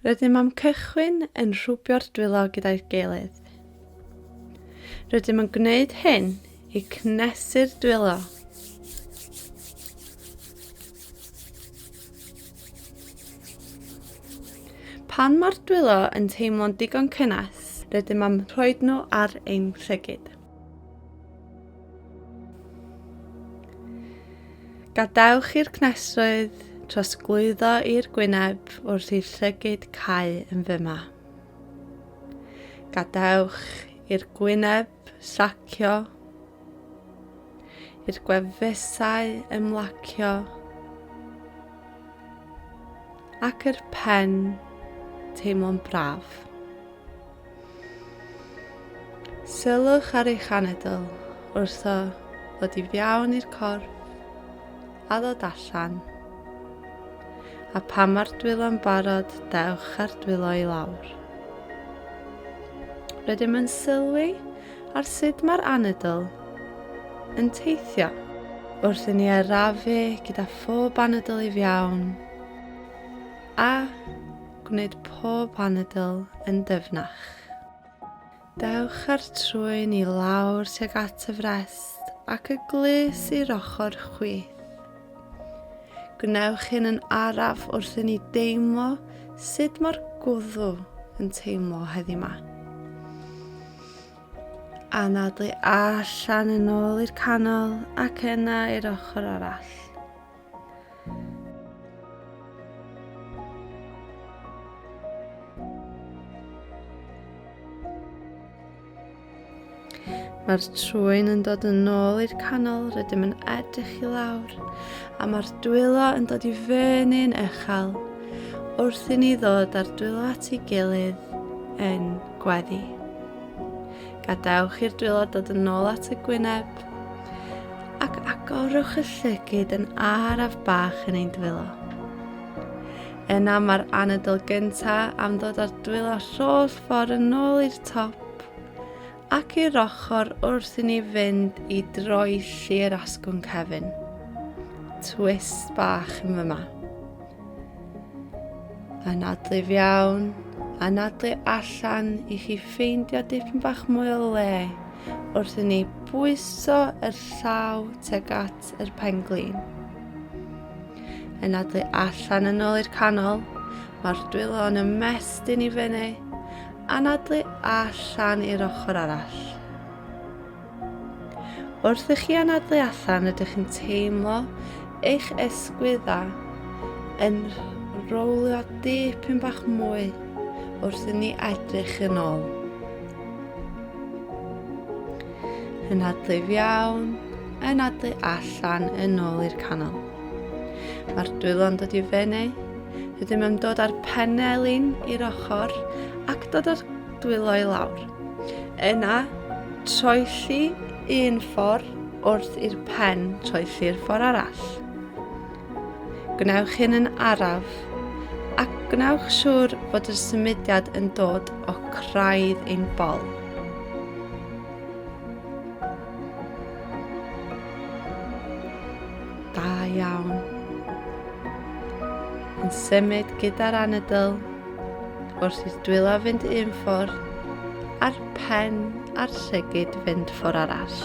Rydym am cychwyn yn rhwbio'r dwylo gyda'i gilydd. Rydym yn gwneud hyn i cnesu'r dwylo. Pan mae'r dwylo yn teimlo'n digon cynnes, rydym am rhoid nhw ar ein llygyd. Gadewch i'r cnesrwydd trosglwyddo i'r gwyneb wrth i'r llygyd cau yn fyma. Gadewch i'r gwyneb stracio, i'r gwefusau ymlacio, ac yr pen teimlo'n braf. Sylwch ar eich anadl wrth o ddod i fewn i'r corff a ddod allan. A pan mae'r dwylo'n barod, dewch ar dwylo i lawr. Rydym yn sylwi ar sut mae'r anadl yn teithio wrth i ni arafu gyda phob anadl i fewn a gwneud pob anadl yn dyfnach. Dewch ar trwyn i lawr tuag at y frest ac y glys i'r ochr chwith. Gwnewch hyn yn araf wrth i ni deimlo sut mae'r gwddw yn teimlo heddiw yma. Anadlu allan yn ôl i'r canol ac yna i'r ochr arall. Mae'r trwyn yn dod yn ôl i'r canol, rydym yn edrych i lawr, a mae'r dwylo yn dod i fyny'n uchel wrth i ni ddod ar dwylo at ei gilydd yn gweddi. Gadewch i'r dwylo dod yn ôl at y gwyneb ac agorwch y llygyd yn araf bach yn ein dwylo. Yna mae'r anadl gyntaf am ddod ar dwylo holl ffordd yn ôl i'r top ac i'r ochr wrth i ni fynd i droelli'r asgwrn cefn. Twist bach yn fyma. Anadlu fewn, anadlu allan i chi ffeindio dipyn bach mwy o le wrth i ni bwyso yr llaw tuag at yr pen-glin. Anadlu allan yn ôl i'r canol, mae'r dwylo yn ymestyn i fyny, anadlu allan i'r ochr arall. Wrth i chi anadlu allan, ydych chi'n teimlo eich ysgwyddau yn rowlio dipyn bach mwy wrth i ni edrych yn ôl. Anadlu fewn, anadlu allan yn ôl i'r canol. Mae'r dwylo'n dod i fyny, rydym yn dod â'r penelin i'r ochr ac dod â'r dwylo i lawr. Yna, troelli un ffordd wrth i'r pen troelli'r ffordd arall. Gwnewch hyn yn araf ac gwnewch siŵr fod y symudiad yn dod o craidd ein bol. Da iawn. Yn symud gyda'r anadl wrth i'r dwylo fynd un ffordd a'r pen a'r llygyd fynd ffordd arall.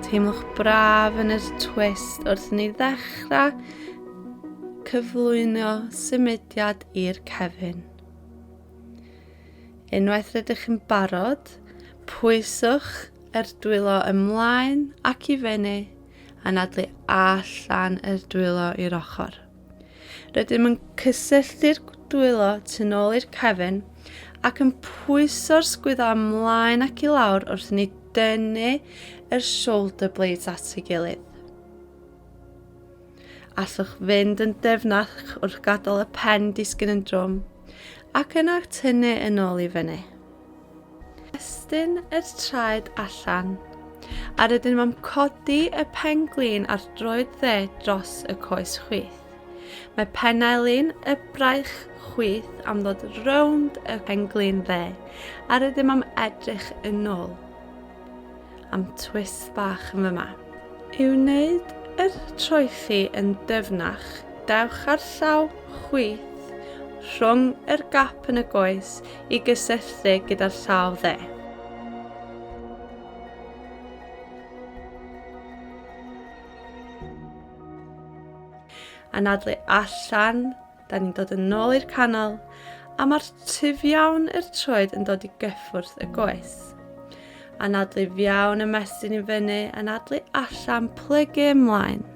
Teimlwch braf yn yr twist wrth i ni ddechrau cyflwyno symudiad i'r cefn. Unwaith rydych yn barod, pwyswch yr dwylo ymlaen ac i fyny, anadlu allan yr dwylo i'r ochr. Rydym yn cysylltu'r dwylo tu ôl i'r cefn ac yn pwyso'r sgwyddo ymlaen ac i lawr wrth i ni dynnu yr shoulder blades at ei gilydd. Allwch fynd yn dyfnach wrth gadael y pen disgyn yn drwm ac yna tynnu yn ôl i fyny. Estyn yr traed allan a rydym am codi y pen-glin ar droed dde dros y coes chwith. Mae penelin y braich chwith am ddod rownd y pen-glin dde a rydym am edrych yn ôl. Am twist bach yn fyma. I wneud yr troelli yn dyfnach, gadewch ar llaw chwith rhwng yr gap yn y goes i gysylltu gyda'r llaw dde. Anadlu allan, da ni'n dod yn ôl i'r canol, a mae'r tyfiawn i'r troed yn dod i gyffwrdd y goes. Anadlu fiawn ymestyn i fyny, anadlu allan, plygu ymlaen,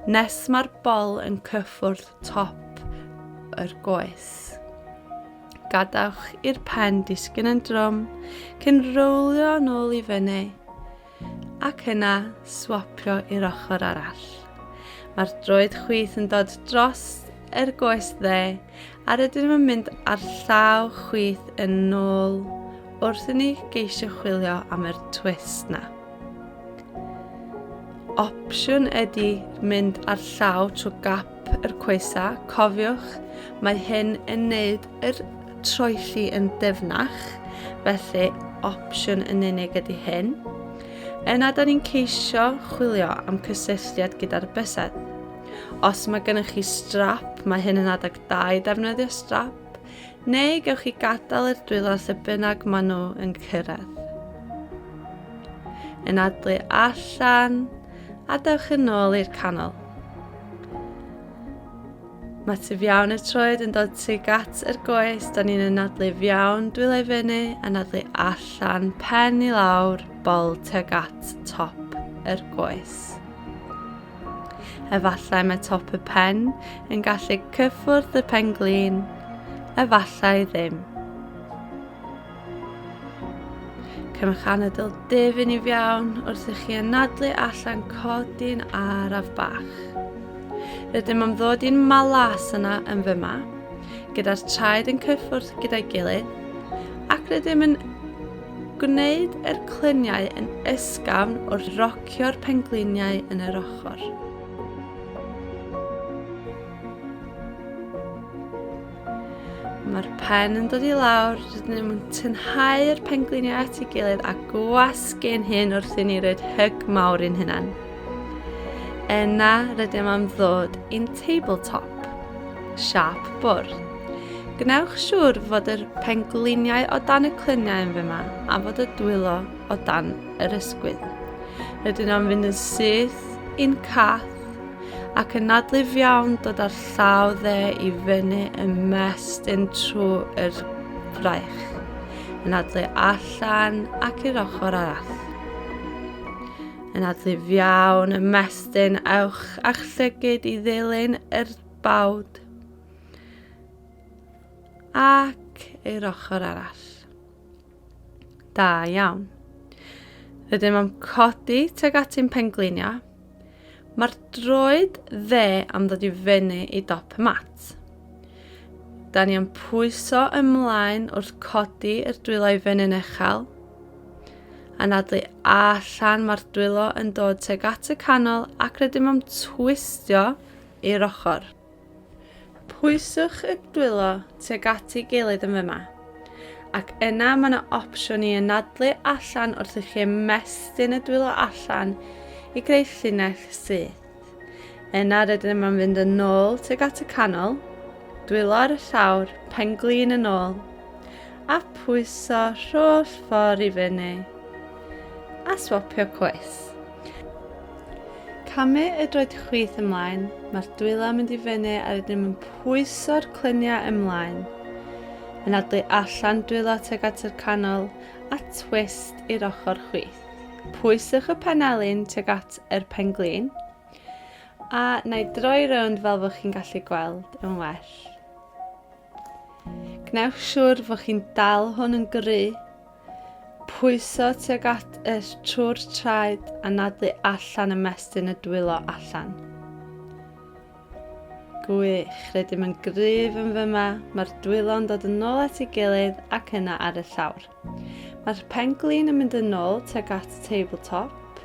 nes mae'r bol yn cyffwrdd top yr goes. Gadewch i'r pen disgyn yn drwm, cyn rowlio nôl i fyny, ac yna swapio i'r ochr arall. Mae'r droed chwith yn dod dros yr goes dde, a rydym yn mynd ar llaw chwith yn ôl wrth i ni geisio chwilio am yr twist na. Opsiwn ydy mynd ar llaw trwy gap yr coesa. Cofiwch, mae hyn yn neud yr troelli yn dyfnach, felly opsiwn yn unig ydy hyn. Yna da ni'n ceisio chwilio am cysylltiad gyda'r bysedd. Os mae gennych chi strap, mae hyn yn adeg da i defnyddio strap, neu gewch chi gadael yr dwylo lle bynnag maen nhw yn cyrraedd. Anadlu allan, a dewch yn ôl i'r canol. Mae tyfiawn y troed yn dod tuag at yr goes, da ni'n anadlu fiawn, dwylo i fyny, anadlu allan, pen i lawr, bol tuag at top yr goes. Efallai mae top y pen yn gallu cyffwrdd y pen glin, efallai ddim. Cymryd anadl difyn i fiawn wrth i chi anadlu allan codi'n araf bach. Rydym am ddod i'n malas yna yn fyma, gyda'r traed yn cyffwrdd gyda'i gilydd, ac rydym yn gwneud yr cluniau yn ysgafn wrth rocio'r pengliniau yn yr ochr. Mae'r pen yn dod i lawr, rydym yn tynhau'r pengliniau at ei gilydd a gwasgu'n hyn wrth i ni roed hyg mawr i'n hynny. Yna rydym am ddod i'n tabletop, siap bwrdd. Gwnewch siŵr fod yr pengliniau o dan y cluniau yn fyma a fod y dwylo o dan yr ysgwydd. Rydym am fynd yn syth i'n cath ac yn anadlu fiawn dod ar llaw dde i fyny ymestyn trwy yr fraich. Anadlu allan ac i'r ochr arall. Anadlu fiawn ymestyn ewch a'ch llygyd i ddilyn yr bawd ac i'r ochr arall. Da iawn. Rydym am codi tuag at ein penglinia. Mae'r droed dde am ddod i fyny i dop y mat. Da ni am pwyso ymlaen wrth codi yr dwylo i fyny'n uchel. Anadlu allan, mae'r dwylo yn dod tuag at y canol ac rydym am twistio i'r ochr. Pwyswch y dwylo tuag at ei gilydd yn fyma, ac yna mae yna opsiwn i anadlu allan wrth i chi ymestyn y dwylo allan i greu llinell sydd. Yna rydym am fynd yn ôl tuag at y canol, dwylo ar y llawr, pen glin yn ôl, a pwyso rholl ffordd i fyny, a swapio coes. Camu y droed chwith ymlaen, mae'r dwylo yn mynd i fyny a rydym yn pwyso'r cluniau ymlaen. Anadlu allan dwylo tuag at y canol a twist i'r ochr chwith. Pwyswch y penelyn tuag at yr pen glin, a na i droi rownd fel fod chi'n gallu gweld yn well. Gnewch siŵr fod chi'n dal hwn yn gry, pwyso tuag at y trwy'r traed a anadlu allan ymestyn y dwylo allan. Gwych, rydym yn gryf yn fyma, mae'r dwylo'n dod yn ôl at ei gilydd ac yna ar y llawr. Mae'r pen glin yn mynd yn ôl tuag at tabletop,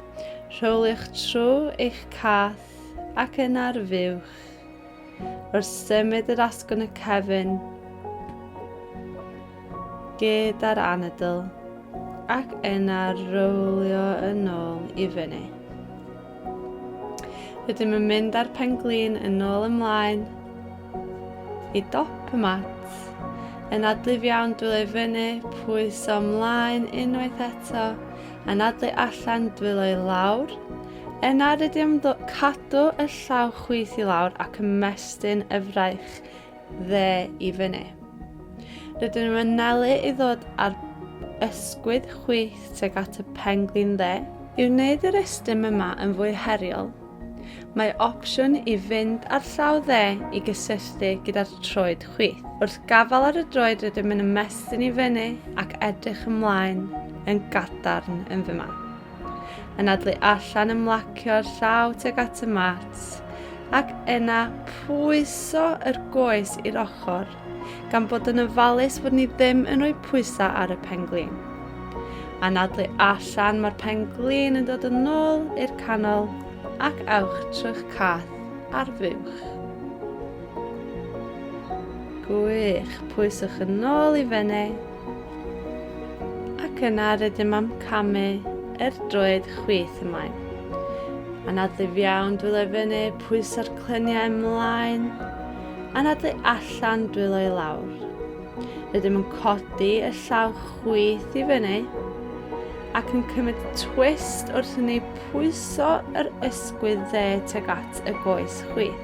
rhowliwch trwy eich cath ac yna'r fuwch, wrth symud yr asgwrn y cefn gyda'r anadl ac yna rowlio yn ôl i fyny. Rydym yn mynd â'r pen-glin yn ôl ymlaen i dop y mat, anadlu iawn dwylo i fyny, pwyso ymlaen unwaith eto, anadlu allan dwylo i lawr. Yna rydym yn cadw y llaw chwith i lawr ac ymestyn y fraich dde i fyny. Rydym yn mynelu i ddod ar ysgwydd chwith tuag at y pen-glin dde. I wneud yr estym yma yn fwy heriol, mae opsiwn i fynd ar llaw dde i gysylltu gyda'r troed chwith. Wrth gafal ar y droed rydym yn ymestyn i fyny ac edrych ymlaen yn gadarn yn fyma. Anadlu allan ymlacio'r llaw tuag at y mat ac yna pwyso yr goes i'r ochr gan bod yn ofalus bod ni ddim yn rhoi pwysau ar y pen-glin. Anadlu allan, mae'r pen-glin yn dod yn ôl i'r canol ac ewch trwy'ch cath ar fuwch. Gwych, pwyswch yn ôl i fyny ac yna rydym am camu yr droed chwith ymlaen. Anadlu iawn dwylo i fyny, pwyso'r cluniau ymlaen, anadlu allan dwylo i lawr. Rydym yn codi y llaw chwith i fyny ac yn cymryd twist wrth i ni pwyso yr ysgwydd dde tuag at y goes chwith.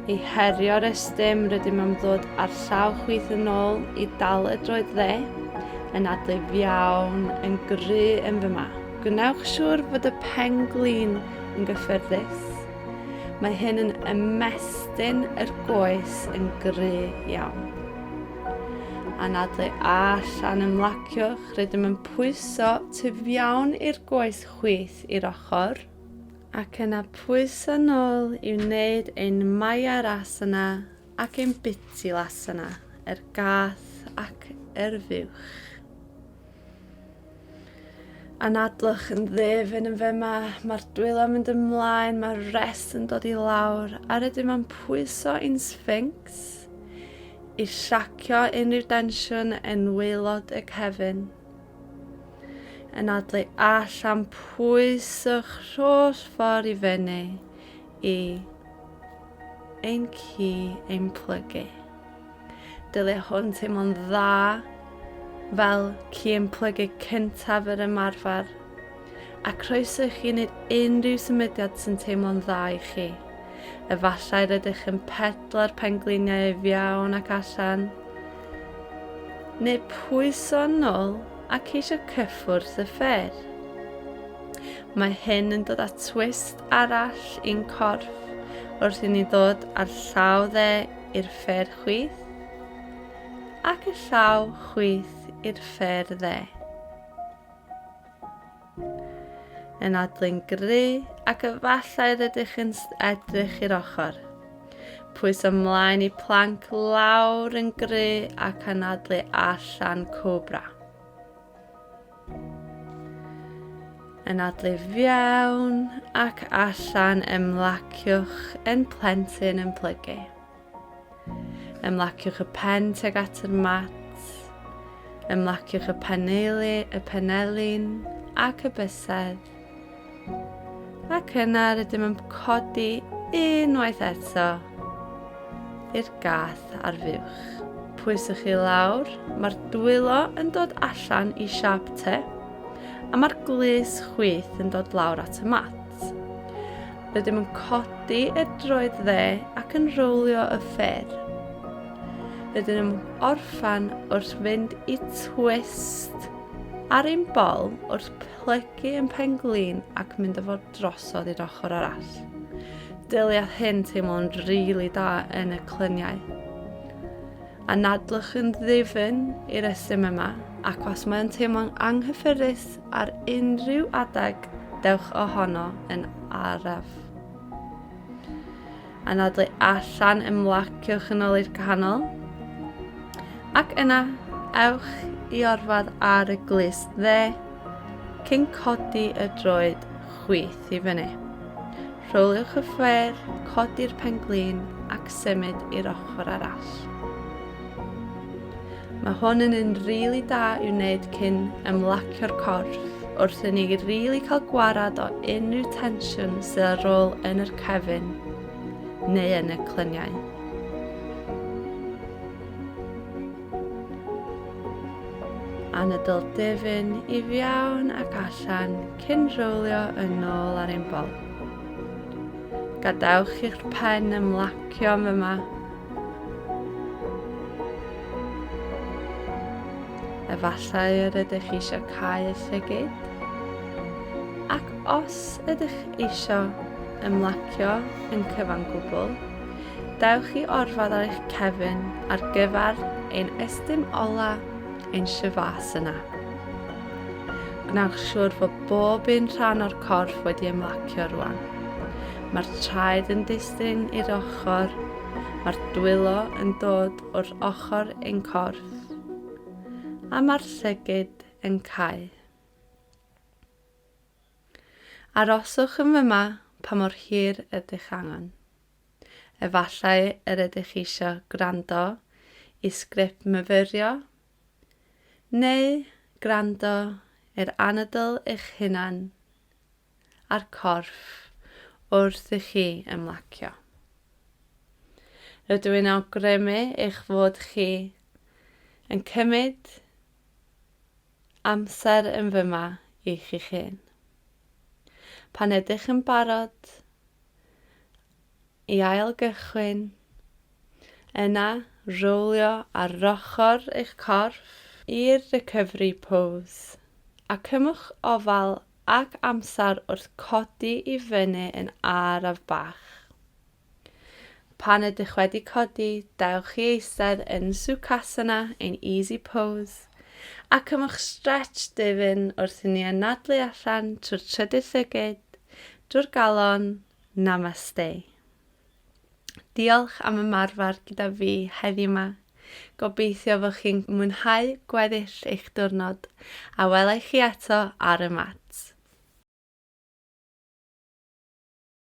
I herio'r estym rydym am ddod ar llaw chwith yn ôl i dal y droed dde, anadlu iawn yn gry yn fyma. Gwnewch siŵr fod y pen-glin yn gyffyrddus. Mae hyn yn ymestyn yr goes yn gry iawn. Anadlu allan ymlaciwch, rydym yn pwyso tyfiawn i'r goes chwith i'r ochr, ac yna pwyso nôl i wneud ein Mae'r asgwrn ac ein biti asgwrn, yr gath ac yr fuwch. Anadlwch yn ddifn yn fyma, mae'r dwylo yn mynd ymlaen, mae'r rest yn dod i lawr, a rydym yn pwyso ein sphinx i siacio unrhyw tensiwn yn waelod y cefn. Anadlu allan, pwyswch holl ffordd i fyny i ein ci ein plygu. Dylia hwn teimlo'n dda fel ci yn plygu cyntaf yr ymarfer, a croeso i chi wneud unrhyw symudiad sy'n teimlo'n dda i chi. Efallai rydych yn pedlo'r pen-gliniau fiewn ac allan, neu pwyso yn ôl ac eisiau cyffwrdd y ffer. Mae hyn yn dod â twist arall i'n corff wrth i ni ddod ar llaw dde i'r ffer chwith ac y llaw chwith i'r ffer dde. Anadlu'n gry ac efallai rydych yn edrych i'r ochr. Pwyso ymlaen i planc lawr yn gry ac anadlu allan cobra. Anadlu fiewn ac allan ymlaciwch yn plentyn yn plygu. Ymlaciwch y pen tuag at yr mat, ymlaciwch y penelin ac y bysedd. Ac yna rydym yn codi unwaith eto i'r gath ar fuwch. Pwyswch i lawr, mae'r dwylo yn dod allan i siap te, a mae'r glys chwith yn dod lawr at y mat. Rydym yn codi y droed dde ac yn rowlio y ffer. Rydym yn orffan wrth fynd i twist ar ein bol wrth plygu yn pen-glin ac mynd efo drosodd i'r ochr arall. Dylia hyn teimlo'n rili da yn y cluniau. Anadlwch yn ddifn i'r estym yma, ac os mae'n teimlo'n anghyffyrddus ar unrhyw adeg, dewch ohono yn araf. Anadlu allan ymlaciwch yn ôl i'r canol, ac yna ewch i orfod ar y glys dde, cyn codi y droed chwith i fyny. Rhowliwch y ffer, codi'r pen-glin ac symud i'r ochr arall. Mae hwn yn un rili da i'w wneud cyn ymlacio'r corff wrth i ni rili cael gwarad o unrhyw tensiwn sydd ar ôl yn yr cefn neu yn y cluniau. Anadl difyn i fewn ac allan cyn rowlio yn ôl ar ein bol. Gadewch i'ch pen ymlacio yma. Efallai yr ydych eisiau cau y llygyd. Ac os ydych eisiau ymlacio yn cyfan gwbl, dewch i orfod ar eich cefn ar gyfer ein ystym ola ein sy'n. Gwnewch siŵr fod bob un rhan o'r corff wedi ymlacio rwan. Mae'r traed yn distyn i'r ochr, mae'r dwylo yn dod o'r ochr ein corff, a mae'r llygyd yn cau. Aroswch yn fyma pa mor hir ydych angen. Efallai yr ydych eisiau gwrando i sgrip myfyrio, neu gwrando i'r anadl eich hunan a'r corff wrth i chi ymlacio. Rydw i'n awgrymu eich fod chi yn cymryd amser yn fyma i'ch hun. Pan ydych yn barod i ailgychwyn, yna rowlio ar ochr eich corff i'r recovery pose a cymwch ofal ac amser wrth codi i fyny yn araf bach. Pan ydych wedi codi, dewch i eistedd yn sukhasana ein easy pose a cymwch stretch difyn wrth i ni anadlu allan trwy'r trydydd llygyd, drwy'r galon, namaste. Diolch am ymarfer gyda fi heddiw yma. Gobeithio fod chi'n mwynhau gweddill eich diwrnod a welai chi eto ar y mat.